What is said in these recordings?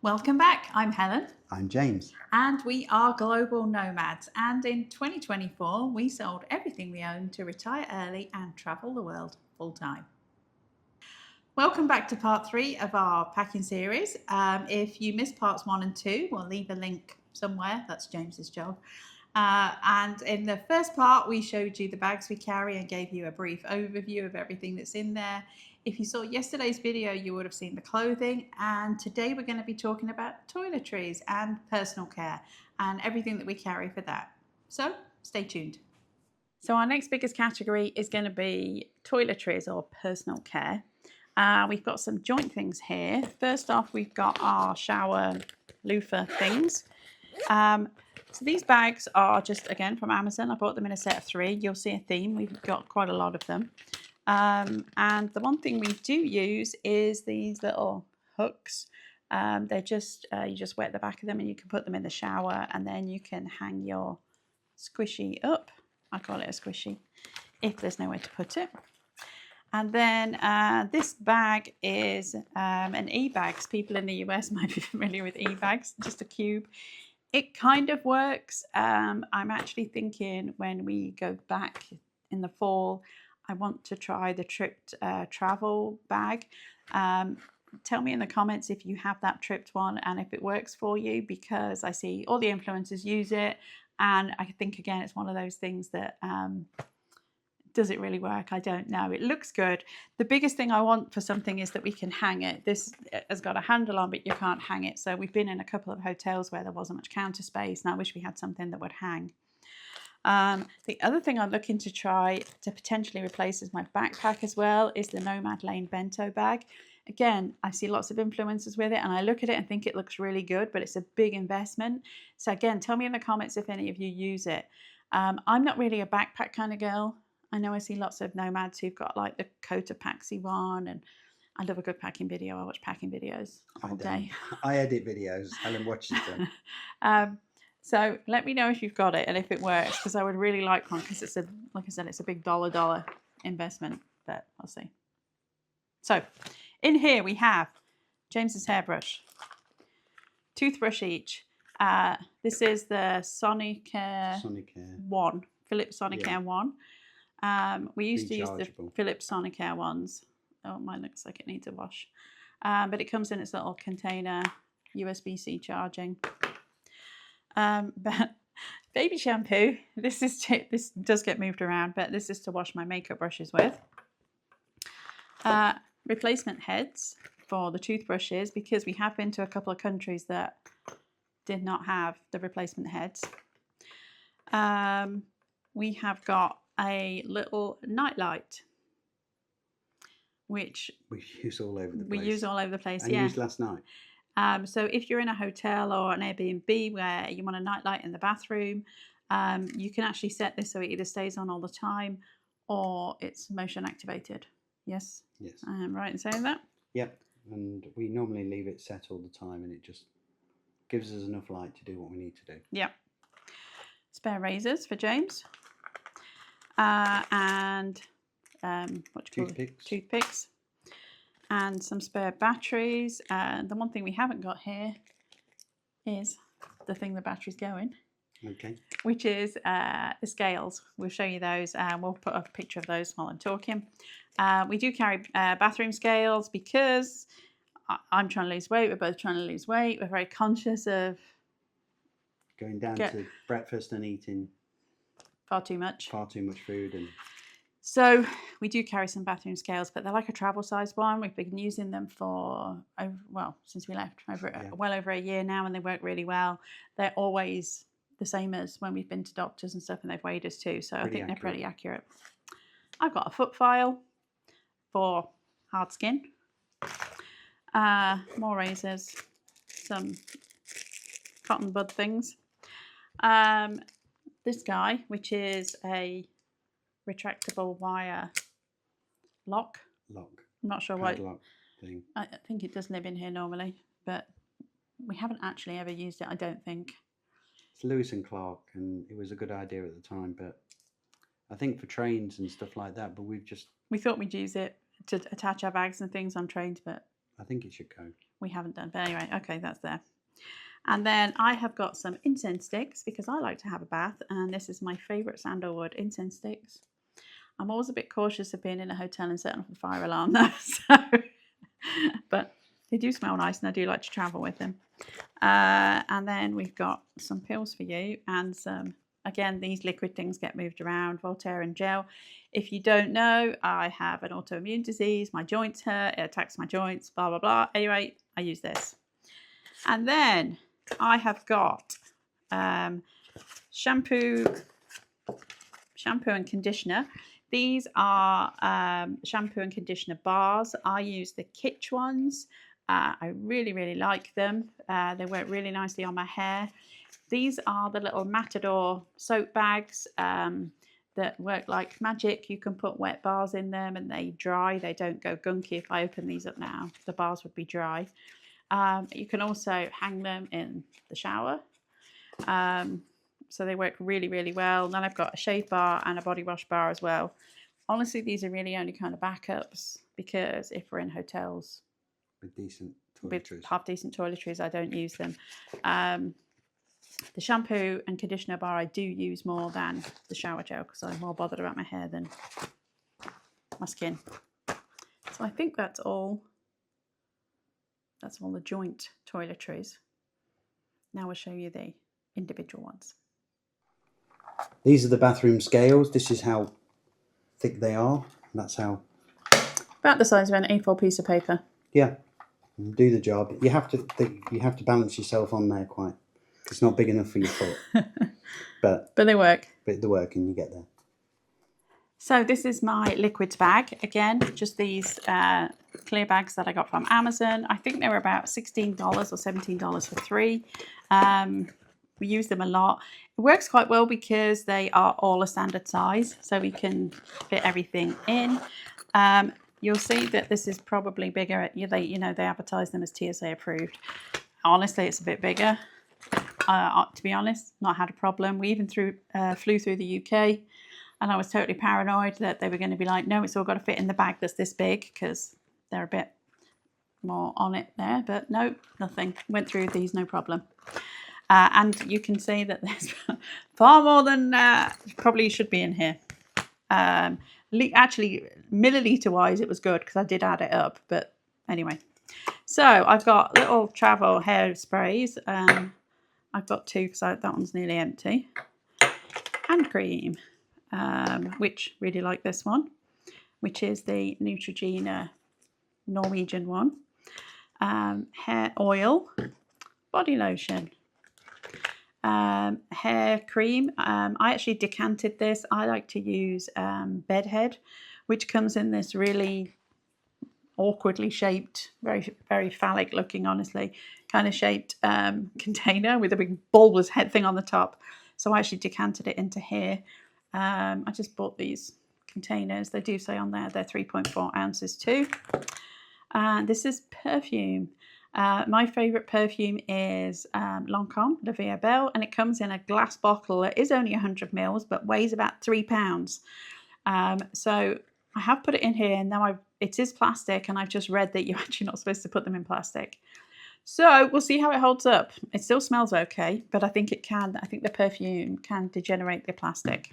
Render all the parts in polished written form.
Welcome back. I'm Helen. I'm James. And we are global nomads. And in 2024, we sold everything we owned to retire early and travel the world full time. Welcome back to part 3 of our packing series. If you missed parts 1 and 2, we'll leave a link somewhere. That's James's job. And in the first part, we showed you the bags we carry and gave you a brief overview of everything that's in there. If you saw yesterday's video, you would have seen the clothing. And today we're going to be talking about toiletries and personal care and everything that we carry for that. So stay tuned. So our next biggest category is going to be toiletries or personal care. We've got some joint things here. First off, we've got our shower loofah things. So these bags are just, again, from Amazon. I bought them in a set of 3. You'll see a theme. We've got quite a lot of them. And the one thing we do use is these little hooks. They're just, you just wet the back of them and you can put them in the shower and then you can hang your squishy up. I call it a squishy if there's nowhere to put it. And then this bag is an e-bags. People in the US might be familiar with e-bags, just a cube. It kind of works. I'm actually thinking when we go back in the fall, I want to try the tripped travel bag. Tell me in the comments if you have that tripped one and if it works for you, because I see all the influencers use it. And I think, again, it's one of those things that... does it really work? I don't know. It looks good. The biggest thing I want for something is that we can hang it. This has got a handle on, but you can't hang it. So we've been in a couple of hotels where there wasn't much counter space, and I wish we had something that would hang. The other thing I'm looking to try to potentially replace as my backpack as well is the Nomad Lane bento bag. Again, I see lots of influencers with it and I look at it and think it looks really good, but it's a big investment. So again, tell me in the comments if any of you use it. I'm not really a backpack kind of girl. I know I see lots of nomads who've got like the Cotopaxi one, and I love a good packing video. I watch packing videos all day. I edit videos. Helen watches them. So let me know if you've got it and if it works, because I would really like one, because it's like I said, it's a big dollar investment, but I'll see. So in here we have James's hairbrush, toothbrush each. This is the Sonicare 1, Philips Sonicare 1. We used to use the Philips Sonicare ones. Oh, mine looks like it needs a wash. But it comes in its little container, USB-C charging. But baby shampoo, this does get moved around, but this is to wash my makeup brushes with. Replacement heads for the toothbrushes, because we have been to a couple of countries that did not have the replacement heads. We have got a little nightlight, which we use all over the place. We use all over the place, and used last night. So if you're in a hotel or an Airbnb where you want a nightlight in the bathroom, you can actually set this so it either stays on all the time or it's motion activated. Yes? Yes. I am right in saying that? Yep. And we normally leave it set all the time and it just gives us enough light to do what we need to do. Yep. Spare razors for James. And toothpicks, and some spare batteries. And the one thing we haven't got here is the thing the batteries go in. Okay. Which is the scales. We'll show you those, and we'll put up a picture of those while I'm talking. We do carry bathroom scales because I'm trying to lose weight. We're both trying to lose weight. We're very conscious of going down to breakfast and eating far too much food. And so we do carry some bathroom scales, but they're like a travel size one. We've been using them for since we left, well over a year now, and they work really well. They're always the same as when we've been to doctors and stuff, and they've weighed us too, so I think they're pretty accurate. I've got a foot file for hard skin, more razors, some cotton bud things. This guy, which is a retractable wire lock. I'm not sure why. Thing. I think it does live in here normally, but we haven't actually ever used it, I don't think. It's Lewis and Clark, and it was a good idea at the time, but I think for trains and stuff like that, but we thought we'd use it to attach our bags and things on trains, but I think it should go. we haven't done. But anyway, okay, that's there. And then I have got some incense sticks because I like to have a bath, and this is my favourite sandalwood incense sticks. I'm always a bit cautious of being in a hotel and setting off a fire alarm though, so but they do smell nice and I do like to travel with them. And then we've got some pills for you and some, again, these liquid things get moved around, Voltaren gel. If you don't know, I have an autoimmune disease, my joints hurt, it attacks my joints, blah, blah, blah. Anyway, I use this. And then I have got shampoo and conditioner. These are shampoo and conditioner bars. I use the Kitsch ones. I really, really like them. They work really nicely on my hair. These are the little Matador soap bags that work like magic. You can put wet bars in them and they dry. They don't go gunky. If I open these up now, the bars would be dry. You can also hang them in the shower. So they work really, really well. And then I've got a shave bar and a body wash bar as well. Honestly, these are really only kind of backups because if we're in hotels with decent with toiletries, half-decent toiletries, I don't use them. The shampoo and conditioner bar I do use more than the shower gel because I'm more bothered about my hair than my skin. So I think that's all. That's all the joint toiletries. Now I'll show you the individual ones. these are the bathroom scales. This is how thick they are. That's how. About the size of an A4 piece of paper. Yeah, do the job. You have to balance yourself on there quite. It's not big enough for your foot, but they work. But they work, and you get there. So this is my liquids bag. Again, just these clear bags that I got from Amazon. I think they were about $16 or $17 for 3. We use them a lot. It works quite well because they are all a standard size, so we can fit everything in. You'll see that this is probably bigger. They advertise them as TSA approved. Honestly, it's a bit bigger. To be honest, not had a problem. We even flew through the UK. And I was totally paranoid that they were going to be like, no, it's all got to fit in the bag that's this big because they're a bit more on it there. But no, nothing. Went through these, no problem. And you can see that there's far more than probably should be in here. Actually, milliliter-wise, it was good because I did add it up. But anyway. So I've got little travel hair sprays. I've got 2 because that one's nearly empty. Hand cream. Which really like this one, which is the Neutrogena Norwegian one. Hair oil, body lotion, hair cream. I actually decanted this. I like to use Bedhead, which comes in this really awkwardly shaped, very, very phallic looking, honestly, kind of shaped container with a big bulbous head thing on the top. So I actually decanted it into here. I just bought these containers. They do say on there they're 3.4 ounces too. This is perfume. My favourite perfume is Lancôme La Vie Est Belle, and it comes in a glass bottle. It is only 100 mils, but weighs about 3 pounds. So I have put it in here, and now it is plastic, and I've just read that you're actually not supposed to put them in plastic. So we'll see how it holds up. It still smells okay, but I think the perfume can degenerate the plastic.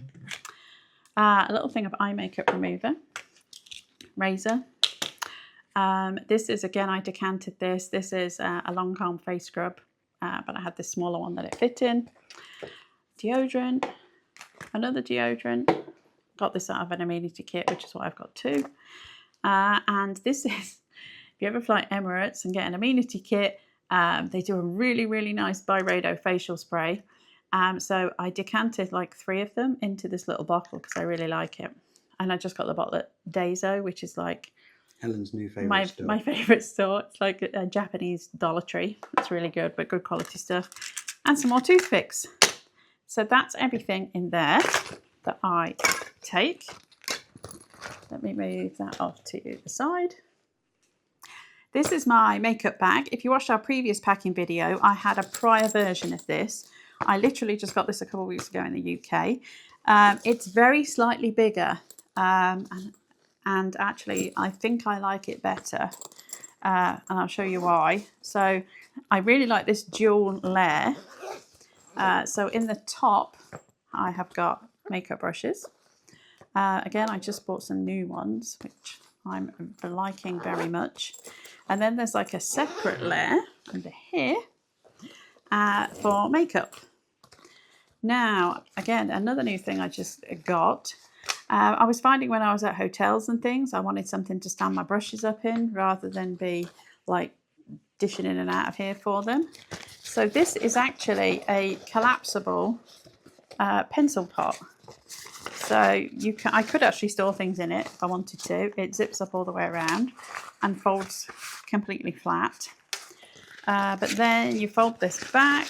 A little thing of eye makeup remover, razor. This is, again, I decanted this. This is a Lancôme face scrub, but I had this smaller one that it fit in. Deodorant, another deodorant. Got this out of an amenity kit, which is what I've got too. And this is, if you ever fly Emirates and get an amenity kit, they do a really, really nice Byredo facial spray. So I decanted like 3 of them into this little bottle because I really like it. And I just got the bottle at Daiso, which is like Helen's new favourite store. My favourite store. It's like a Japanese Toiletry. It's really good, but good quality stuff. And some more toothpicks. So that's everything in there that I take. Let me move that off to the side. This is my makeup bag. If you watched our previous packing video, I had a prior version of this. I literally just got this a couple of weeks ago in the UK. It's very slightly bigger, and actually I think I like it better. and I'll show you why. So I really like this dual layer. So in the top, I have got makeup brushes. Again, I just bought some new ones, which I'm liking very much. And then there's like a separate layer under here for makeup. Now, again, another new thing I just got. I was finding when I was at hotels and things, I wanted something to stand my brushes up in rather than be like dishing in and out of here for them. So this is actually a collapsible pencil pot. So I could actually store things in it if I wanted to. It zips up all the way around and folds completely flat. But then you fold this back,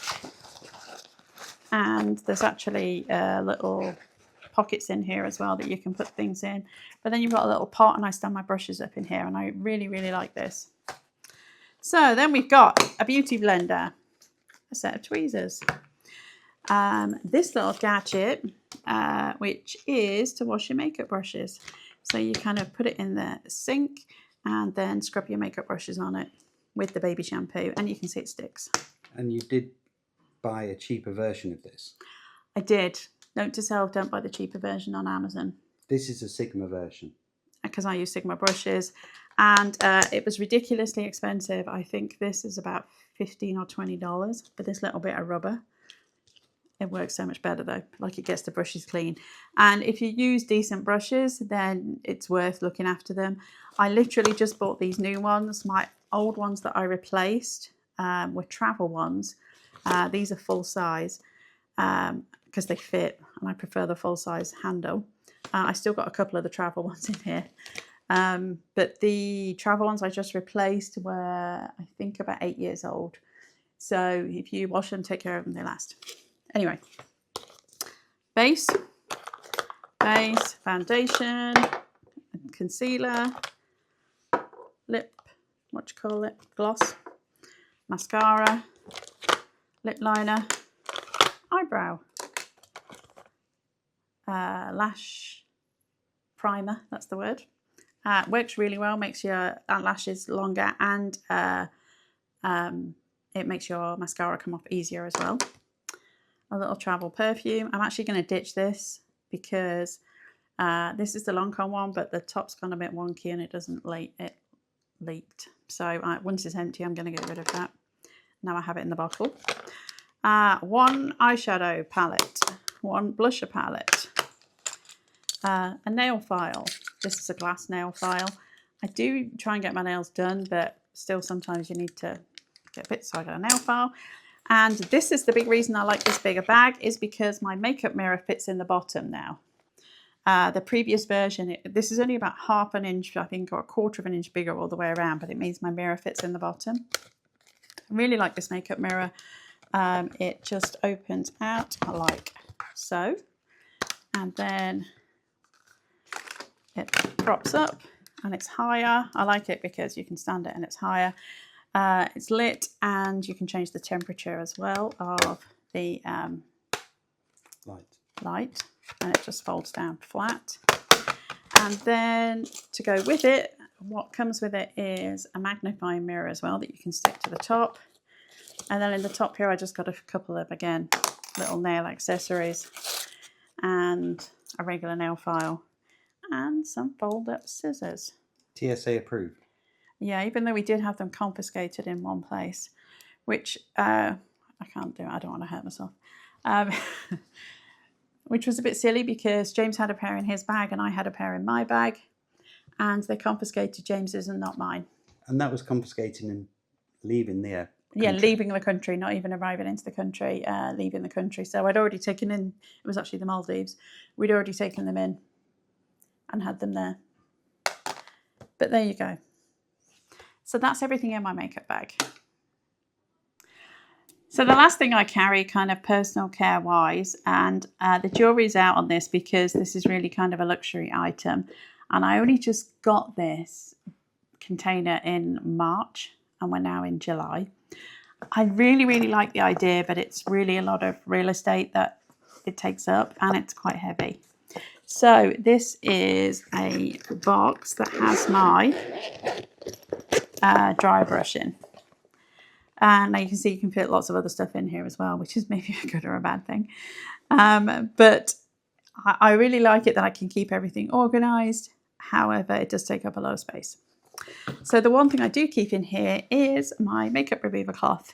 and there's actually little pockets in here as well that you can put things in. But then you've got a little pot, and I stand my brushes up in here, and I really, really like this. So then we've got a beauty blender, a set of tweezers. This little gadget, which is to wash your makeup brushes. So you kind of put it in the sink and then scrub your makeup brushes on it with the baby shampoo, and you can see it sticks. And you did buy a cheaper version of this? I did. Note to self, don't buy the cheaper version on Amazon. This is a Sigma version. Because I use Sigma brushes, and it was ridiculously expensive. I think this is about $15 or $20 for this little bit of rubber. It works so much better though, like it gets the brushes clean. And if you use decent brushes, then it's worth looking after them. I literally just bought these new ones. My old ones that I replaced were travel ones. These are full size because they fit, and I prefer the full size handle. I still got a couple of the travel ones in here. But the travel ones I just replaced were, I think, about 8 years old. So if you wash them, take care of them, they last. Anyway, base, foundation, concealer, gloss, mascara, lip liner, eyebrow, lash primer, that's the word. Works really well, makes your lashes longer, and it makes your mascara come off easier as well. A little travel perfume. I'm actually going to ditch this because this is the Lancome one, but the top's gone a bit wonky and it doesn't it leaked. So once it's empty, I'm going to get rid of that. Now I have it in the bottle. One eyeshadow palette, one blusher palette, a nail file. This is a glass nail file. I do try and get my nails done, but still sometimes you need to get bits, so I got a nail file. And this is the big reason I like this bigger bag, is because my makeup mirror fits in the bottom now. The previous version, this is only about ½ an inch, I think, or ½ of an inch bigger all the way around, but it means my mirror fits in the bottom. I really like this makeup mirror. It just opens out like so, and then it props up and it's higher. I like it because you can stand it and it's higher. It's lit, and you can change the temperature as well of the light, and it just folds down flat. And then to go with it, what comes with it is a magnifying mirror as well that you can stick to the top. And then in the top here, I just got a couple of, again, little nail accessories and a regular nail file and some fold-up scissors. TSA approved. Yeah, even though we did have them confiscated in one place, which I can't do. I don't want to hurt myself. Which was a bit silly because James had a pair in his bag and I had a pair in my bag, and they confiscated James's and not mine. And that was confiscating and leaving the country. Yeah, leaving the country, not even arriving into the country, leaving the country. So I'd already taken in, it was actually the Maldives, we'd already taken them in and had them there. But there you go. So that's everything in my makeup bag. So the last thing I carry, kind of personal care wise, and the jewellery's out on this because this is really kind of a luxury item. And I only just got this container in March and we're now in July. I really, really like the idea, but it's really a lot of real estate that it takes up, and it's quite heavy. So this is a box that has my dry brush in. And now you can see you can fit lots of other stuff in here as well, which is maybe a good or a bad thing. But I really like it that I can keep everything organised. However, it does take up a lot of space. So the one thing I do keep in here is my makeup remover cloth.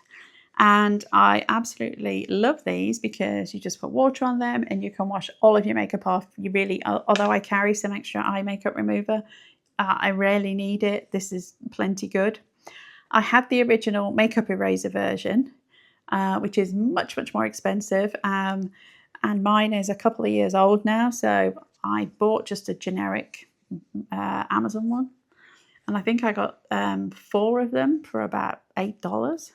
And I absolutely love these because you just put water on them and you can wash all of your makeup off. You really, although I carry some extra eye makeup remover, I rarely need it. This is plenty good. I had the original makeup eraser version, which is much, much more expensive. And mine is a couple of years old now. So I bought just a generic Amazon one. And I think I got 4 of them for about $8.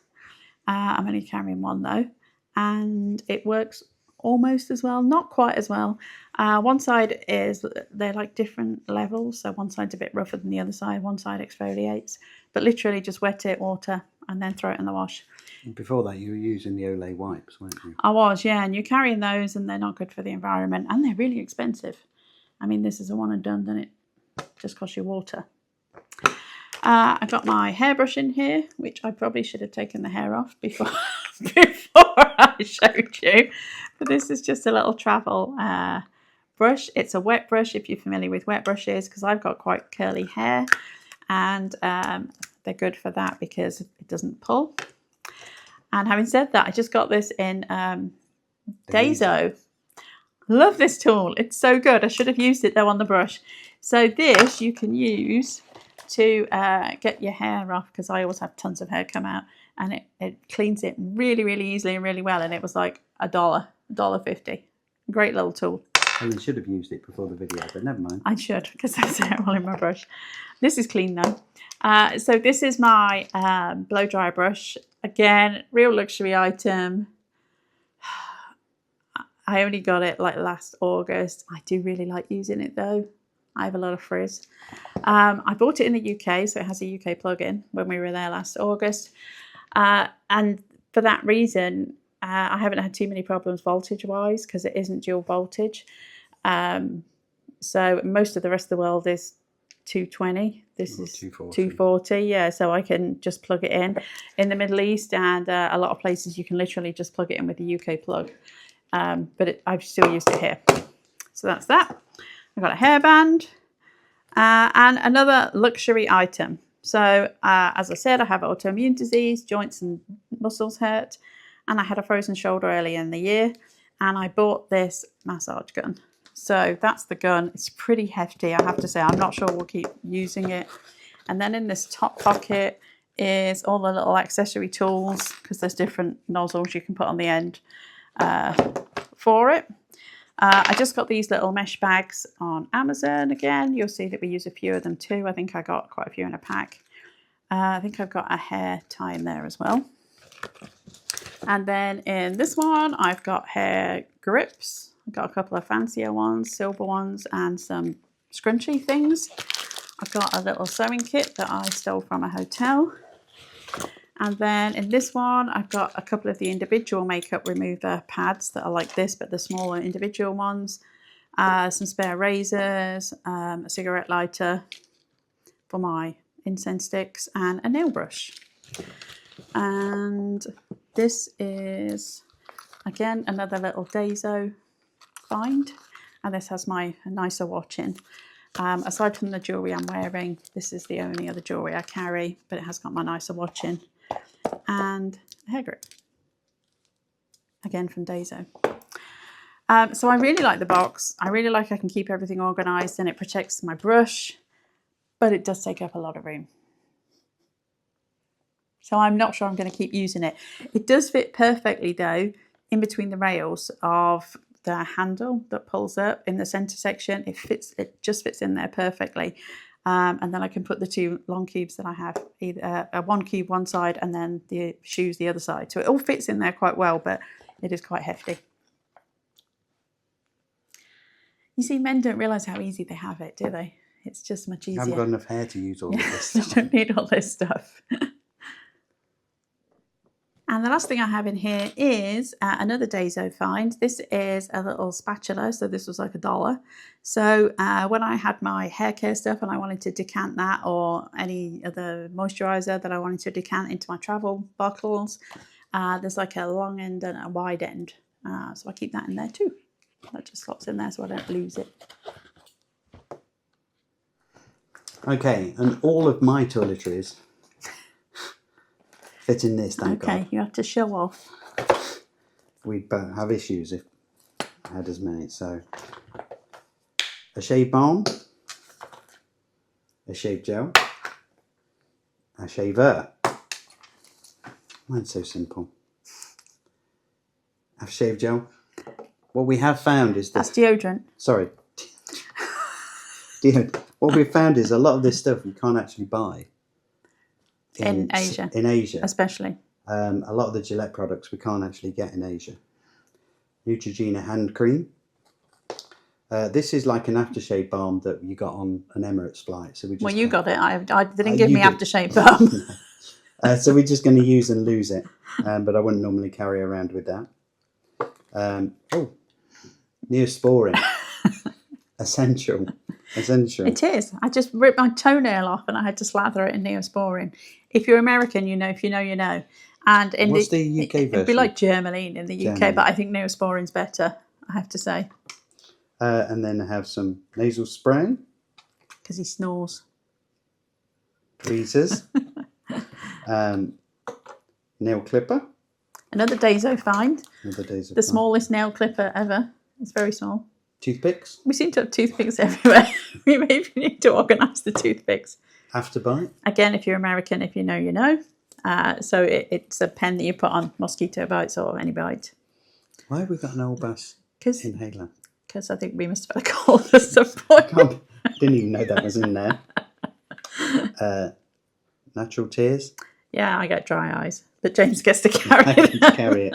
I'm only carrying one though. And it works almost as well, not quite as well. One side is, they're like different levels. So one side's a bit rougher than the other side. One side exfoliates. But literally just wet it, water, and then throw it in the wash. Before that, you were using the Olay wipes, weren't you? I was, yeah. And you're carrying those and they're not good for the environment. And they're really expensive. I mean, this is a one and done, then it just costs you water. I've got my hairbrush in here, which I probably should have taken the hair off before I showed you. But this is just a little travel brush. It's a wet brush, if you're familiar with wet brushes, because I've got quite curly hair. And they're good for that because it doesn't pull. And having said that, I just got this in Daiso. Love this tool. It's so good. I should have used it though on the brush. So this you can use to get your hair off, because I always have tons of hair come out, and it cleans it really, really easily and really well. And it was like $1.50. Great little tool. Helen should have used it before the video, but never mind. I should, because there's hair all in my brush. This is clean though. So this is my blow dry brush. Again, real luxury item. I only got it like last August. I do really like using it though. I have a lot of frizz. I bought it in the UK, so it has a UK plug-in when we were there last August. And for that reason, I haven't had too many problems voltage-wise because it isn't dual voltage. So most of the rest of the world is 220. This is 240. Yeah, so I can just plug it in. In the Middle East and a lot of places, you can literally just plug it in with the UK plug. But I've still used it here. So that's that. I've got a hairband and another luxury item. So as I said, I have autoimmune disease, joints and muscles hurt, and I had a frozen shoulder early in the year, and I bought this massage gun. So that's the gun. It's pretty hefty, I have to say. I'm not sure we'll keep using it. And then in this top pocket is all the little accessory tools, because there's different nozzles you can put on the end for it. I just got these little mesh bags on Amazon again. You'll see that we use a few of them too. I think I got quite a few in a pack. I think I've got a hair tie in there as well. And then in this one, I've got hair grips. I've got a couple of fancier ones, silver ones, and some scrunchy things. I've got a little sewing kit that I stole from a hotel. And then in this one, I've got a couple of the individual makeup remover pads that are like this, but the smaller individual ones. Some spare razors, a cigarette lighter for my incense sticks, and a nail brush. And this is, again, another little Daiso find. And this has my nicer watch in. Aside from the jewellery I'm wearing, this is the only other jewellery I carry, but it has got my nicer watch in. And a hair grip, again from Daiso. So I really like the box. I really like I can keep everything organised, and it protects my brush, but it does take up a lot of room. So I'm not sure I'm going to keep using it. It does fit perfectly though in between the rails of the handle that pulls up in the centre section. It just fits in there perfectly. And then I can put the 2 long cubes that I have, either one cube one side and then the shoes the other side. So it all fits in there quite well, but it is quite hefty. You see, men don't realise how easy they have it, do they? It's just much easier. You haven't got enough hair to use all of this You stuff. don't need all this stuff. And the last thing I have in here is another Daiso find. This is a little spatula, so this was like $1. So when I had my hair care stuff and I wanted to decant that, or any other moisturiser that I wanted to decant into my travel bottles, there's like a long end and a wide end. So I keep that in there too. That just slots in there so I don't lose it. Okay, and all of my toiletries fit in this, thank God. Okay, you have to show off. We'd have issues if I had as many. So, a shave balm, a shave gel, a shaver. Mine's so simple. A shave gel. What we have found is That's deodorant. Sorry. What we've found is a lot of this stuff you can't actually buy. In Asia. In Asia. Especially. A lot of the Gillette products we can't actually get in Asia. Neutrogena hand cream. This is like an aftershave balm that you got on an Emirates flight. So we just you got it. I didn't give me aftershave balm. So we're just going to use and lose it. But I wouldn't normally carry around with that. Neosporin. Essential. It is. I just ripped my toenail off and I had to slather it in Neosporin. If you're American, you know. If you know, you know. And in what's the UK version? It'd be like Germaline in the UK, but I think Neosporin's better, I have to say. And then I have some nasal spray. Because he snores. Tweezers. Nail clipper. Another Daiso find. The smallest nail clipper ever. It's very small. Toothpicks. We seem to have toothpicks everywhere. We maybe need to organise the toothpicks. Afterbite. Again, if you're American, if you know, you know. So it's a pen that you put on mosquito bites or any bite. Why have we got an old bass inhaler? Because I think we must have had a cold at some point. I didn't even know that was in there. Natural tears. Yeah, I get dry eyes, but James gets to carry it. I get to carry it.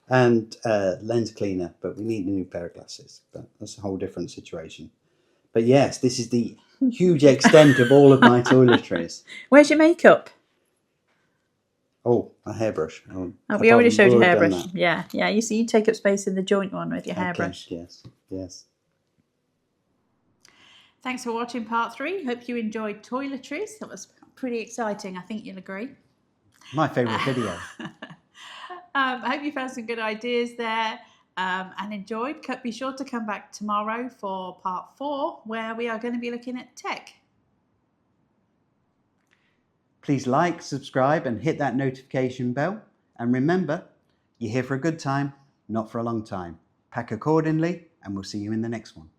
And lens cleaner, but we need a new pair of glasses. But that's a whole different situation. But yes, this is the huge extent of all of my toiletries. Where's your makeup? Oh, a hairbrush. We already showed you hairbrush. Yeah. You see, you take up space in the joint one with your hairbrush. Yes. Thanks for watching part 3. Hope you enjoyed Toiletries. That was pretty exciting. I think you'll agree. My favourite video. I hope you found some good ideas there and enjoyed. Be sure to come back tomorrow for part 4, where we are going to be looking at tech. Please like, subscribe and hit that notification bell. And remember, you're here for a good time, not for a long time. Pack accordingly, and we'll see you in the next one.